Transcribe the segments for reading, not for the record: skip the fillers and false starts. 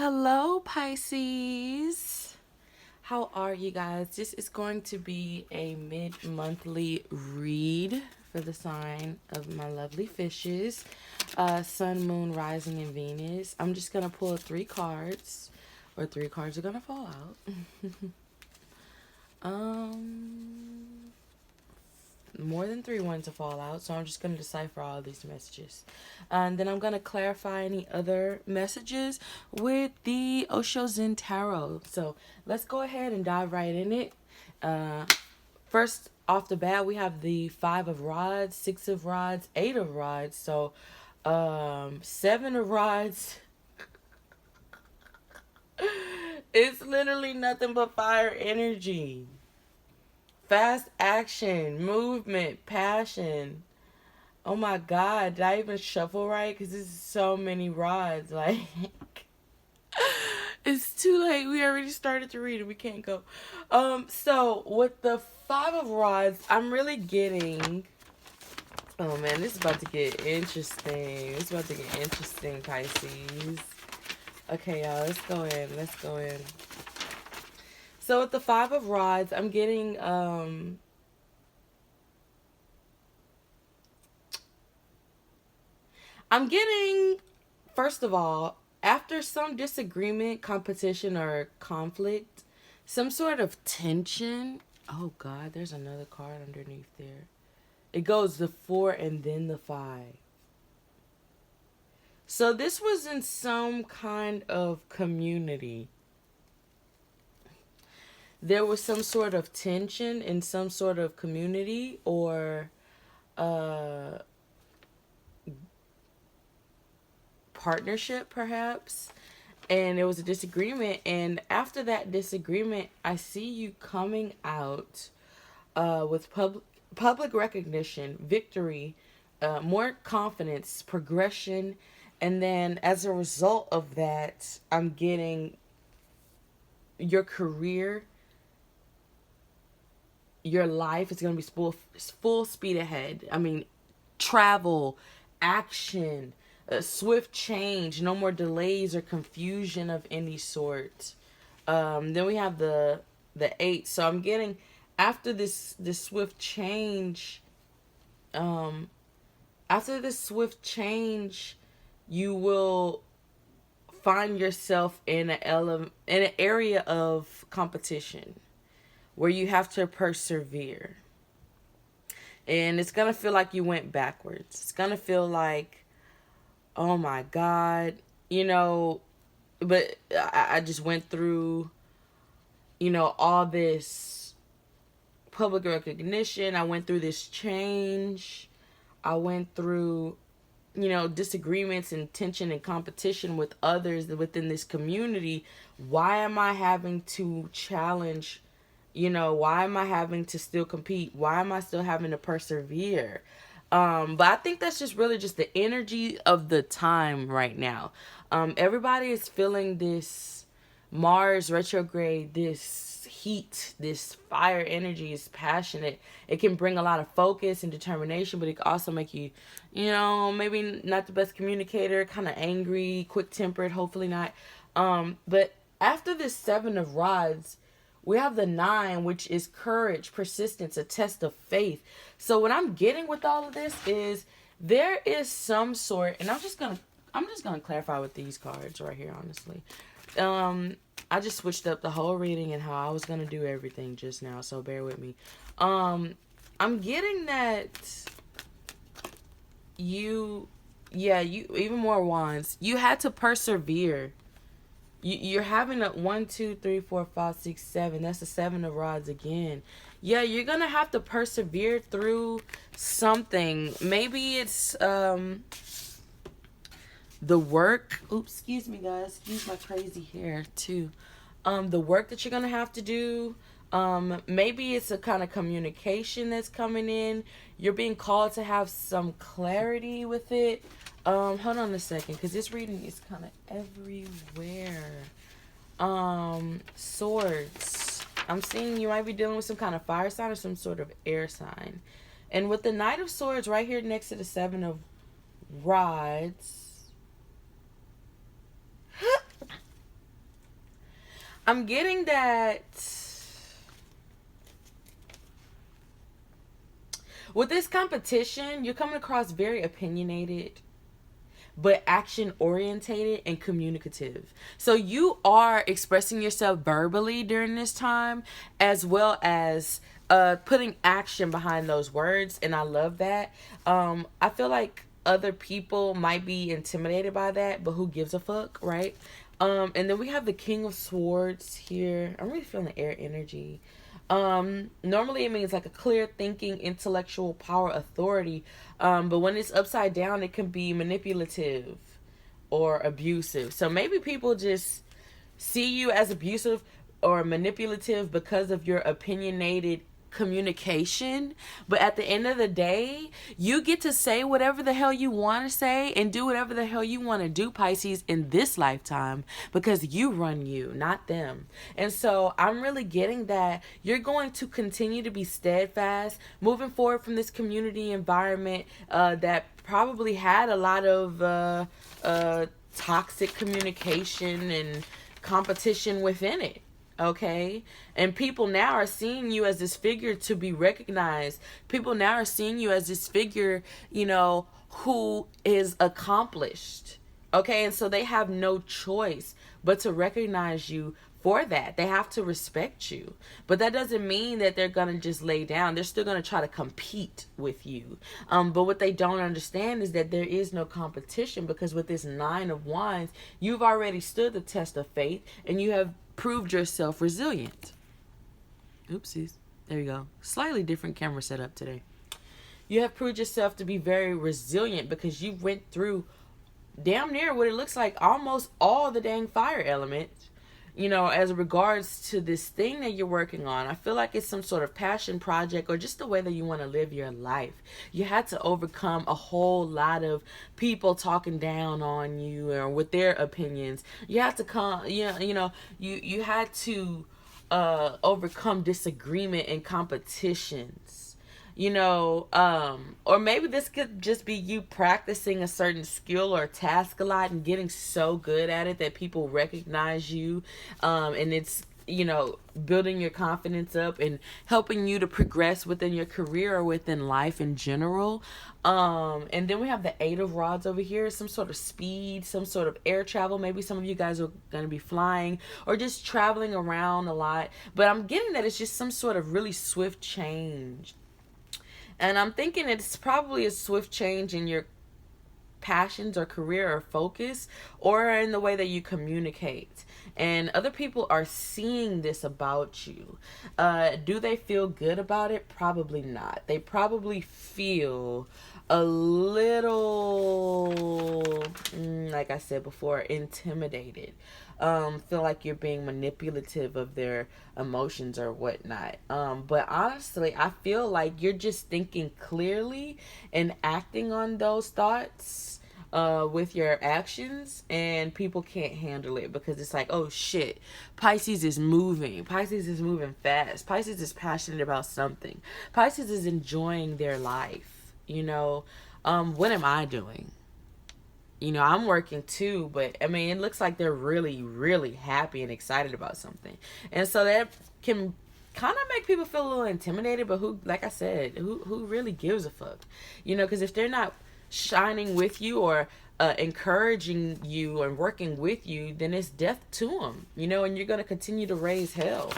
Hello, Pisces. How are you guys? This is going to be a mid-monthly read for the sign of my lovely fishes. Sun, Moon, Rising, and Venus. I'm just going to pull three cards, or three cards are going to fall out. um, More than three want to fall out, so I'm just going to decipher all these messages. And then I'm going to clarify any other messages with the Osho Zen Tarot. So let's go ahead and dive right in it. First off the bat, we have the Five of Rods, Six of Rods, Eight of Rods. So Seven of Rods. It's literally nothing but fire energy. Fast action, movement, passion. Oh my god, did I even shuffle right? Because this is so many rods. Like, it's too late. We already started to read it. We can't go. So with the Five of Rods, I'm really getting. Oh man, this is about to get interesting. It's about to get interesting, Pisces. Okay, y'all, let's go in. Let's go in. So with the Five of Rods, I'm getting first of all, after some disagreement, competition, or conflict, some sort of tension. Oh God, there's another card underneath there. It goes the four and then the five. So this was in some kind of community. There was some sort of tension in some sort of community or partnership, perhaps. And it was a disagreement. And after that disagreement, I see you coming out with public recognition, victory, more confidence, progression. And then as a result of that, I'm getting your career, your life is going to be full speed ahead. I mean, travel, action, swift change, no more delays or confusion of any sort. Then we have the eight. So I'm getting after this swift change. After this swift change, you will find yourself in an area of competition where you have to persevere. And it's going to feel like you went backwards. It's going to feel like, oh my God, but I just went through, all this public recognition. I went through this change. I went through, disagreements and tension and competition with others within this community. Why am I having to challenge? Why am I having to still compete? Why am I still having to persevere? But I think that's just really just the energy of the time right now. Everybody is feeling this Mars retrograde, this heat, this fire energy is passionate. It can bring a lot of focus and determination, but it can also make you, maybe not the best communicator, kind of angry, quick-tempered, hopefully not. But after this Seven of Rods, we have the Nine, which is courage, persistence, a test of faith. So what I'm getting with all of this is there is some sort, and I'm just gonna clarify with these cards right here, honestly. I just switched up the whole reading and how I was gonna do everything just now, so bear with me. I'm getting that you even more wands. You had to persevere. You're having a 1, 2, 3, 4, 5, 6, 7. That's the Seven of Rods again. Yeah, you're gonna have to persevere through something. Maybe it's the work. Oops, excuse me, guys. Excuse my crazy hair too. The work that you're gonna have to do. Maybe it's a kind of communication that's coming in. You're being called to have some clarity with it. Hold on a second, because this reading is kind of everywhere. Swords. I'm seeing you might be dealing with some kind of fire sign or some sort of air sign. And with the Knight of Swords right here next to the Seven of Rods, I'm getting that with this competition, you're coming across very opinionated, but action orientated and communicative. So you are expressing yourself verbally during this time, as well as putting action behind those words, and I love that. I feel like other people might be intimidated by that, but who gives a fuck, right? And then we have the King of Swords here. I'm really feeling the air energy. Normally it means like a clear thinking, intellectual power, authority. But when it's upside down, it can be manipulative or abusive. So maybe people just see you as abusive or manipulative because of your opinionated communication. But at the end of the day, you get to say whatever the hell you want to say and do whatever the hell you want to do, Pisces, in this lifetime, because you run you, not them. And so I'm really getting that you're going to continue to be steadfast moving forward from this community environment that probably had a lot of toxic communication and competition within it. Okay, and people now are seeing you as this figure to be recognized. People now are seeing you as this figure, who is accomplished. Okay, and so they have no choice but to recognize you for that. They have to respect you. But that doesn't mean that they're going to just lay down. They're still going to try to compete with you. But what they don't understand is that there is no competition, because with this 9 of Wands, you've already stood the test of faith and you have proved yourself resilient. Oopsies. There you go. Slightly different camera setup today. You have proved yourself to be very resilient because you went through damn near what it looks like almost all the dang fire elements, as regards to this thing that you're working on. I feel like it's some sort of passion project or just the way that you want to live your life. You had to overcome a whole lot of people talking down on you or with their opinions. You had to you had to overcome disagreement and competitions. Or maybe this could just be you practicing a certain skill or task a lot and getting so good at it that people recognize you, and it's building your confidence up and helping you to progress within your career or within life in general. And then we have the 8 of Rods over here, some sort of speed, some sort of air travel. Maybe some of you guys are going to be flying or just traveling around a lot, but I'm getting that it's just some sort of really swift change. And I'm thinking it's probably a swift change in your passions or career or focus, or in the way that you communicate. And other people are seeing this about you. Do they feel good about it? Probably not. They probably feel a little, like I said before, intimidated. Feel like you're being manipulative of their emotions or whatnot. But honestly, I feel like you're just thinking clearly and acting on those thoughts with your actions, and people can't handle it because it's like, oh shit, Pisces is moving. Pisces is moving fast. Pisces is passionate about something. Pisces is enjoying their life. What am I doing? I'm working too, but I mean, it looks like they're really, really happy and excited about something. And so that can kind of make people feel a little intimidated, but like I said, who really gives a fuck? Because if they're not shining with you or encouraging you and working with you, then it's death to them, and you're going to continue to raise hell,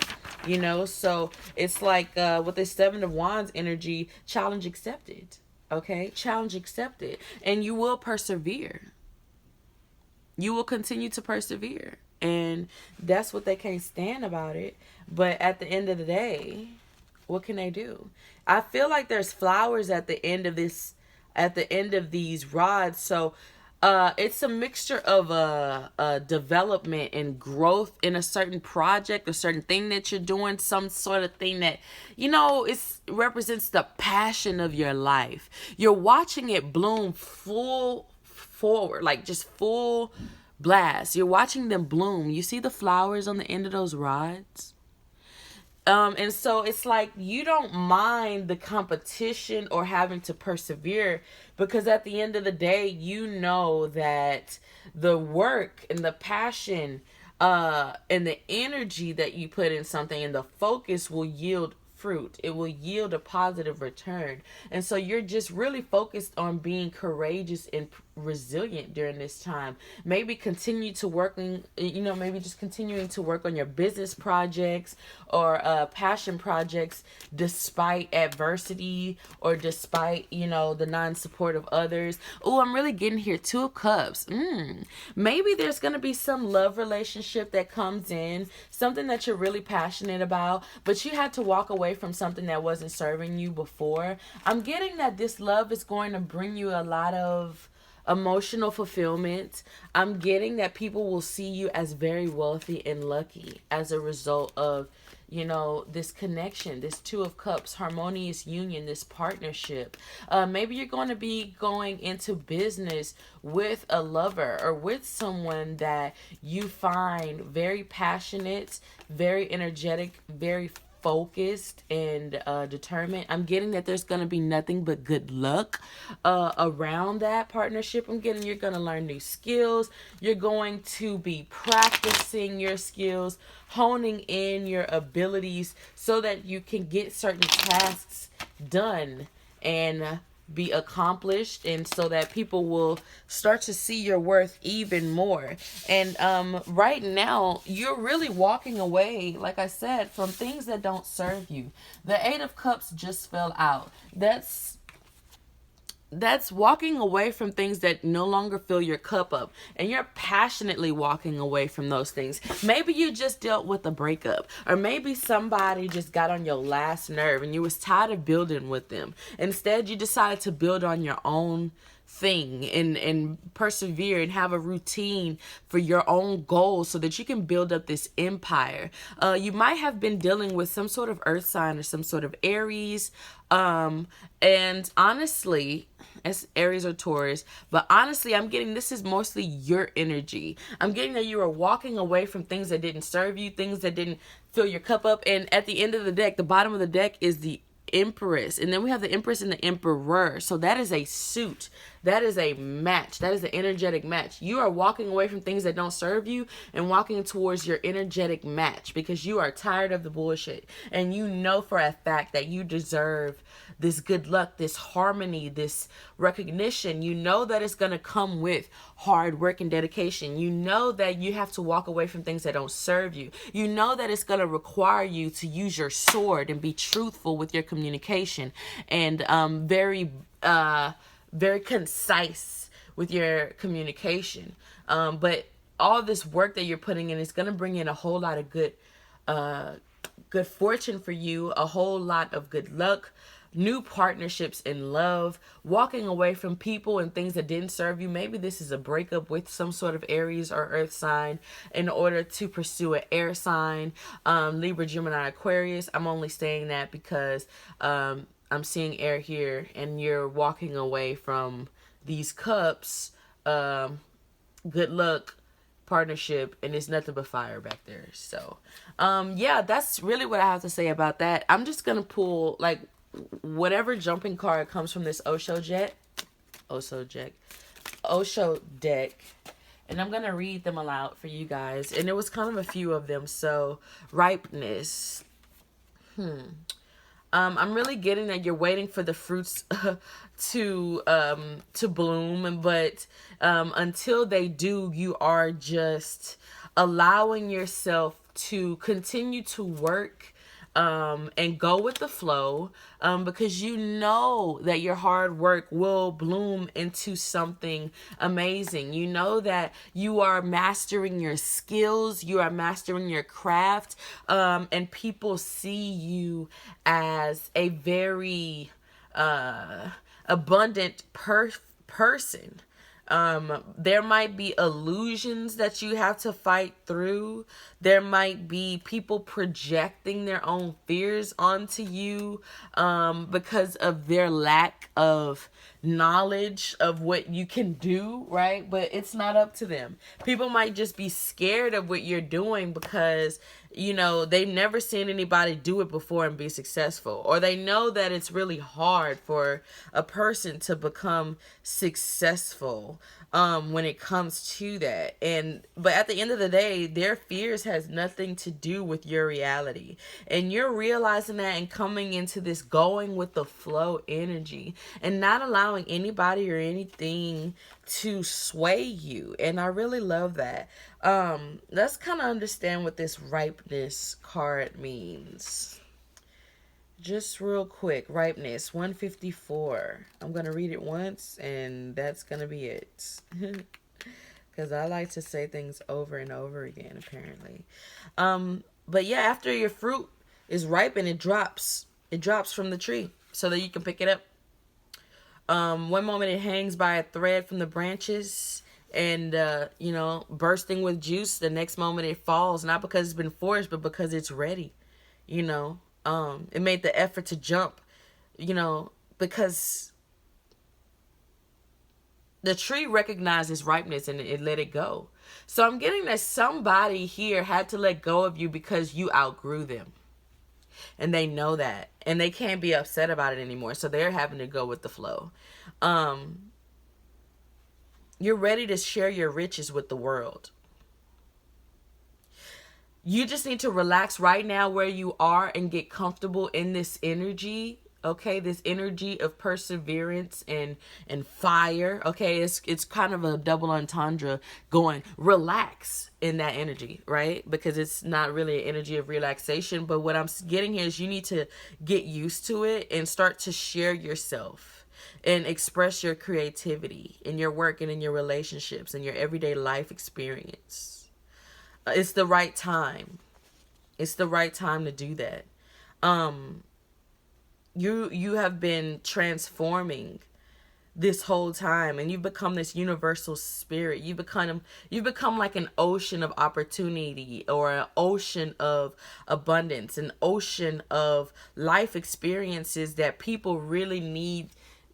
So it's like with this 7 of Wands energy, challenge accepted. Okay, challenge accepted, and you will persevere. You will continue to persevere, and that's what they can't stand about it. But at the end of the day, what can they do? I feel like there's flowers at the end of these rods. So it's a mixture of development and growth in a certain project, a certain thing that you're doing, some sort of thing that, it represents the passion of your life. You're watching it bloom full forward, like just full blast. You're watching them bloom. You see the flowers on the end of those rods? And so it's like you don't mind the competition or having to persevere, because at the end of the day, you know that the work and the passion and the energy that you put in something and the focus will yield fruit. It will yield a positive return. And so you're just really focused on being courageous and resilient during this time. Maybe continue to working, maybe just continuing to work on your business projects or passion projects despite adversity or despite, the non-support of others. Oh, I'm really getting here. Two of Cups. Maybe there's going to be some love relationship that comes in, something that you're really passionate about, but you had to walk away from something that wasn't serving you before. I'm getting that this love is going to bring you a lot of emotional fulfillment. I'm getting that people will see you as very wealthy and lucky as a result of, this connection, this Two of Cups, harmonious union, this partnership. Maybe you're going to be going into business with a lover or with someone that you find very passionate, very energetic, very focused and determined. I'm getting that there's going to be nothing but good luck around that partnership. I'm getting you're going to learn new skills. You're going to be practicing your skills, honing in your abilities so that you can get certain tasks done and be accomplished, and so that people will start to see your worth even more. And right now you're really walking away, like I said, from things that don't serve you. The Eight of Cups just fell out. That's walking away from things that no longer fill your cup up, and you're passionately walking away from those things. Maybe you just dealt with a breakup, or maybe somebody just got on your last nerve and you was tired of building with them. Instead, you decided to build on your own thing and persevere and have a routine for your own goals so that you can build up this empire. You might have been dealing with some sort of earth sign or some sort of Aries. And honestly, as Aries or Taurus, but honestly, I'm getting this is mostly your energy. I'm getting that you are walking away from things that didn't serve you, things that didn't fill your cup up. And at the end of the deck, the bottom of the deck is the Empress, and then we have the Empress and the Emperor. So that is a suit, that is a match, that is an energetic match. You are walking away from things that don't serve you and walking towards your energetic match because you are tired of the bullshit, and you know for a fact that you deserve this good luck, this harmony, this recognition. You know that it's going to come with hard work and dedication. You know that you have to walk away from things that don't serve you. You know that it's going to require you to use your sword and be truthful with your communication, and very concise with your communication. But all this work that you're putting in is going to bring in a whole lot of good fortune for you, a whole lot of good luck, new partnerships in love, walking away from people and things that didn't serve you. Maybe this is a breakup with some sort of Aries or earth sign in order to pursue an air sign, Libra, Gemini, Aquarius. I'm only saying that because I'm seeing air here, and you're walking away from these cups, good luck, partnership, and it's nothing but fire back there. So yeah, that's really what I have to say about that. I'm just gonna pull like whatever jumping card comes from this Osho deck, and I'm gonna read them aloud for you guys. And it was kind of a few of them. So ripeness. I'm really getting that you're waiting for the fruits to bloom, but until they do, you are just allowing yourself to continue to work and go with the flow, because you know that your hard work will bloom into something amazing. You know that you are mastering your skills, you are mastering your craft, and people see you as a very abundant person. There might be illusions that you have to fight through. There might be people projecting their own fears onto you because of their lack of knowledge of what you can do, right? But it's not up to them. People might just be scared of what you're doing because, you know, they've never seen anybody do it before and be successful. Or they know that it's really hard for a person to become successful. when it comes to that. And but at the end of the day, their fears has nothing to do with your reality, and you're realizing that and coming into this going with the flow energy and not allowing anybody or anything to sway you. And I really love that. Let's kind of understand what this ripeness card means. Just real quick, ripeness 154. I'm going to read it once and that's going to be it. Because I like to say things over and over again, apparently. But yeah, after your fruit is ripened, it drops. It drops from the tree so that you can pick it up. One moment it hangs by a thread from the branches and, bursting with juice. The next moment it falls, not because it's been forced, but because it's ready. You know, it made the effort to jump, because the tree recognizes ripeness and it let it go. So I'm getting that somebody here had to let go of you because you outgrew them. And they know that. And they can't be upset about it anymore. So they're having to go with the flow. You're ready to share your riches with the world. You just need to relax right now where you are and get comfortable in this energy. Okay, this energy of perseverance and fire. Okay, it's kind of a double entendre going relax in that energy, right? Because it's not really an energy of relaxation. But what I'm getting here is you need to get used to it and start to share yourself and express your creativity in your work and in your relationships and your everyday life experience. It's the right time. It's the right time to do that. You have been transforming this whole time, and you've become this universal spirit. You've become like an ocean of opportunity, or an ocean of abundance, an ocean of life experiences that people really need.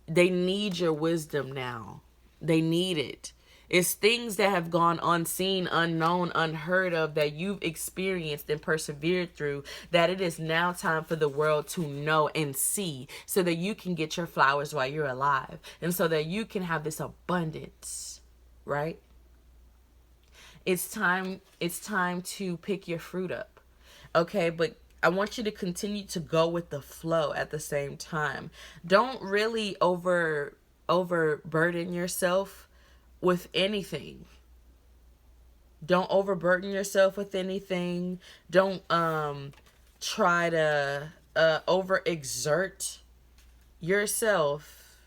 They need your wisdom now. They need it. It's things that have gone unseen, unknown, unheard of, that you've experienced and persevered through, that it is now time for the world to know and see, so that you can get your flowers while you're alive, and so that you can have this abundance, right? It's time to pick your fruit up. Okay, but I want you to continue to go with the flow at the same time. Don't really overburden yourself with anything. Don't overburden yourself with anything. Don't try to overexert yourself.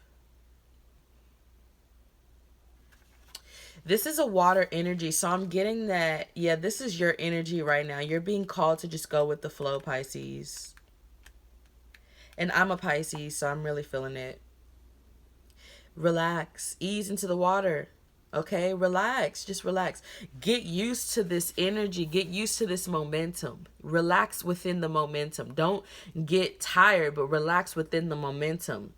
This is a water energy, so I'm getting that, yeah, this is your energy right now. You're being called to just go with the flow, Pisces. And I'm a Pisces, so I'm really feeling it. Relax. Ease into the water. Okay, relax. Just relax. Get used to this energy. Get used to this momentum. Relax within the momentum. Don't get tired, but relax within the momentum.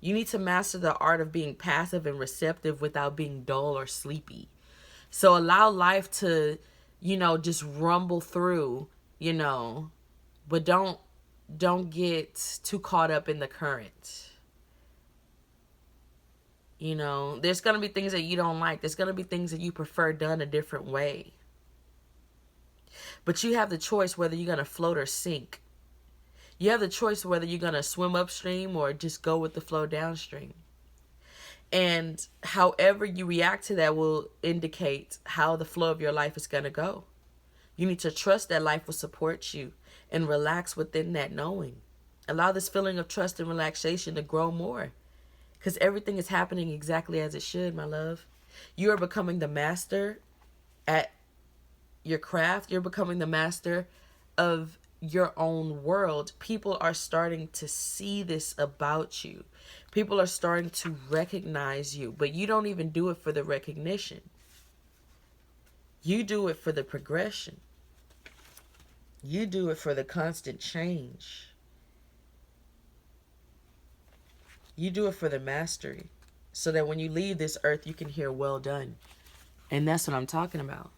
You need to master the art of being passive and receptive without being dull or sleepy. So allow life to, just rumble through, but don't get too caught up in the current. There's going to be things that you don't like. There's going to be things that you prefer done a different way. But you have the choice whether you're going to float or sink. You have the choice whether you're going to swim upstream or just go with the flow downstream. And however you react to that will indicate how the flow of your life is going to go. You need to trust that life will support you and relax within that knowing. Allow this feeling of trust and relaxation to grow more. Because everything is happening exactly as it should, my love. You are becoming the master at your craft. You're becoming the master of your own world. People are starting to see this about you. People are starting to recognize you. But you don't even do it for the recognition. You do it for the progression. You do it for the constant change. You do it for the mastery, so that when you leave this earth, you can hear well done. And that's what I'm talking about.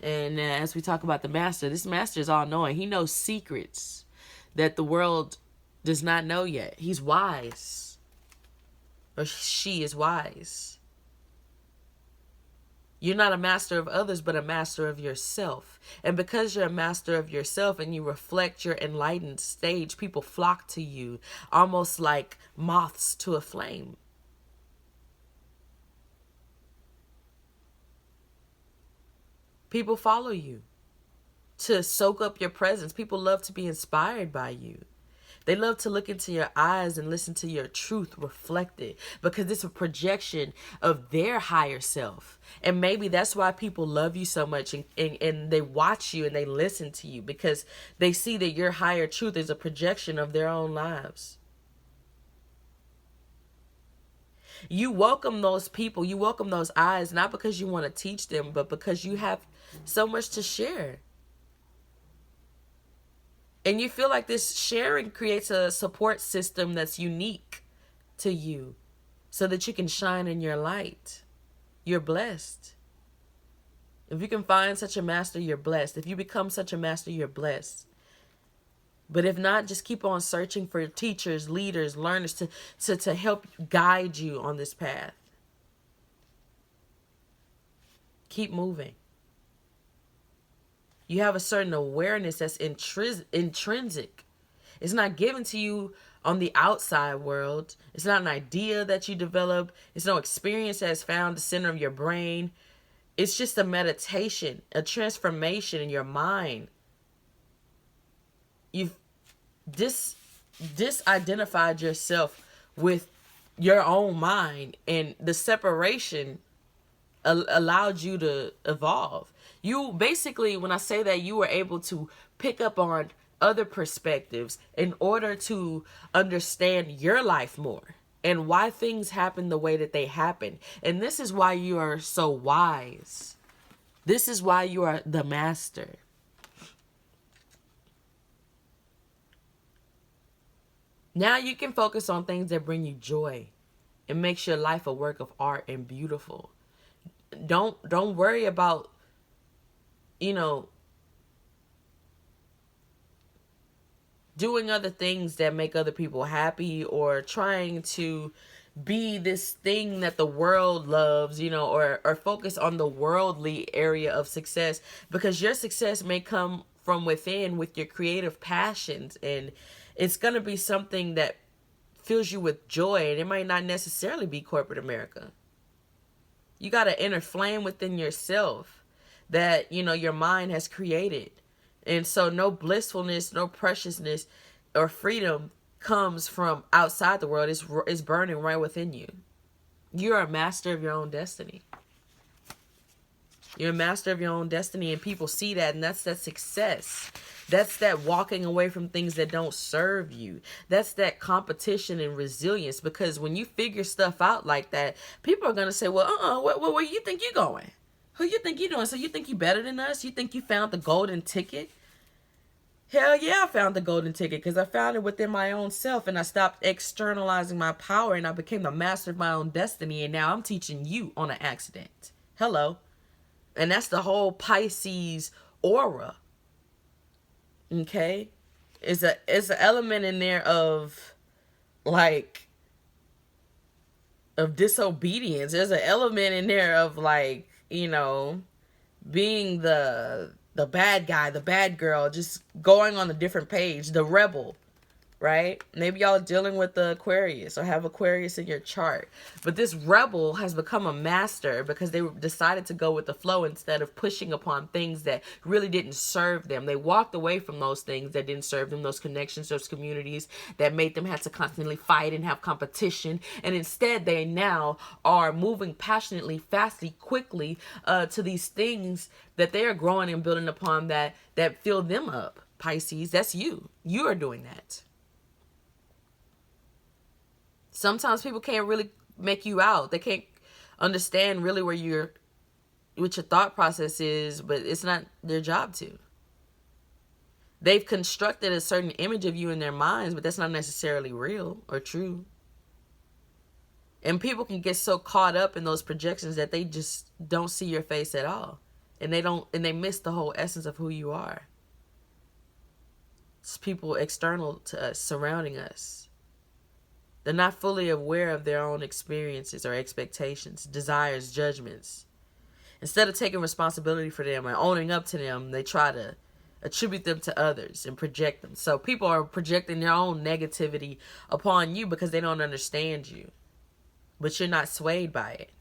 And as we talk about the master, this master is all knowing. He knows secrets that the world does not know yet. He's wise. Or she is wise. You're not a master of others, but a master of yourself. And because you're a master of yourself and you reflect your enlightened stage, people flock to you almost like moths to a flame. People follow you to soak up your presence. People love to be inspired by you. They love to look into your eyes and listen to your truth reflected because it's a projection of their higher self. And maybe that's why people love you so much and they watch you and they listen to you because they see that your higher truth is a projection of their own lives. You welcome those people, you welcome those eyes, not because you want to teach them, but because you have so much to share. And you feel like this sharing creates a support system that's unique to you so that you can shine in your light. You're blessed. If you can find such a master, you're blessed. If you become such a master, you're blessed. But if not, just keep on searching for teachers, leaders, learners to help guide you on this path. Keep moving. You have a certain awareness that's intrinsic. It's not given to you on the outside world. It's not an idea that you develop. It's no experience that's found the center of your brain. It's just a meditation, a transformation in your mind. You've disidentified yourself with your own mind, and the separation allowed you to evolve. You basically, when I say that, you were able to pick up on other perspectives in order to understand your life more and why things happen the way that they happen. And this is why you are so wise. This is why you are the master. Now you can focus on things that bring you joy and makes your life a work of art and beautiful. Don't worry about, doing other things that make other people happy or trying to be this thing that the world loves, or focus on the worldly area of success, because your success may come from within with your creative passions, and it's going to be something that fills you with joy, and it might not necessarily be corporate America. You got an inner flame within yourself that, your mind has created. And so no blissfulness, no preciousness or freedom comes from outside the world. It's burning right within you. You're a master of your own destiny. You're a master of your own destiny, and people see that, and that's that success. That's that walking away from things that don't serve you. That's that competition and resilience, because when you figure stuff out like that, people are going to say, well, where you think you're going? Who you think you're doing? So you think you're better than us? You think you found the golden ticket? Hell yeah, I found the golden ticket, because I found it within my own self, and I stopped externalizing my power, and I became the master of my own destiny, and now I'm teaching you on an accident. Hello. And that's the whole Pisces aura. Okay? It's an element in there of disobedience. There's an element in there of being the bad guy, the bad girl, just going on a different page, the rebel. Right? Maybe y'all are dealing with the Aquarius or have Aquarius in your chart. But this rebel has become a master because they decided to go with the flow instead of pushing upon things that really didn't serve them. They walked away from those things that didn't serve them, those connections, those communities that made them have to constantly fight and have competition. And instead, they now are moving passionately, fastly, quickly to these things that they are growing and building upon that fill them up. Pisces, that's you. You are doing that. Sometimes people can't really make you out. They can't understand really what your thought process is, but it's not their job to. They've constructed a certain image of you in their minds, but that's not necessarily real or true. And people can get so caught up in those projections that they just don't see your face at all. And they miss the whole essence of who you are. It's people external to us, surrounding us. They're not fully aware of their own experiences or expectations, desires, judgments. Instead of taking responsibility for them and owning up to them, they try to attribute them to others and project them. So people are projecting their own negativity upon you because they don't understand you. But you're not swayed by it.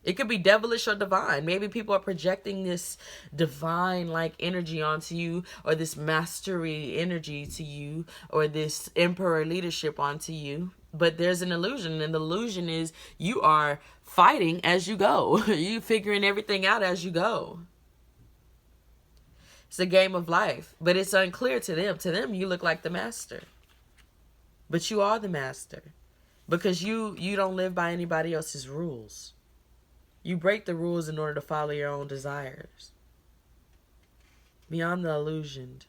It could be devilish or divine. Maybe people are projecting this divine like energy onto you, or this mastery energy to you, or this emperor leadership onto you. But there's an illusion, and the illusion is you are fighting as you go. You figuring everything out as you go. It's a game of life, but it's unclear to them. To them, you look like the master. But you are the master. Because you don't live by anybody else's rules. You break the rules in order to follow your own desires. Beyond the illusioned.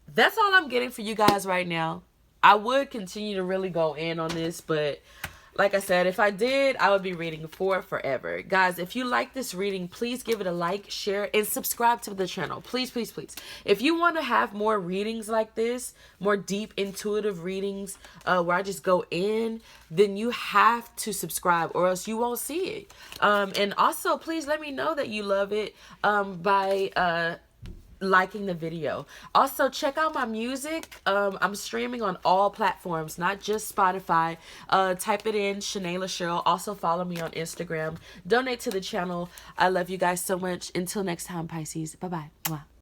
That's all I'm getting for you guys right now. I would continue to really go in on this, but like I said, if I did, I would be reading for forever. Guys, if you like this reading, please give it a like, share, and subscribe to the channel. Please, please, please. If you want to have more readings like this, more deep, intuitive readings where I just go in, then you have to subscribe or else you won't see it. And also, please let me know that you love it by liking the video. Also, check out my music. I'm streaming on all platforms, not just Spotify. Type it in, Shanaila Cheryl. Also follow me on Instagram. Donate to the channel. I love you guys so much. Until next time, Pisces. Bye-bye. Mwah.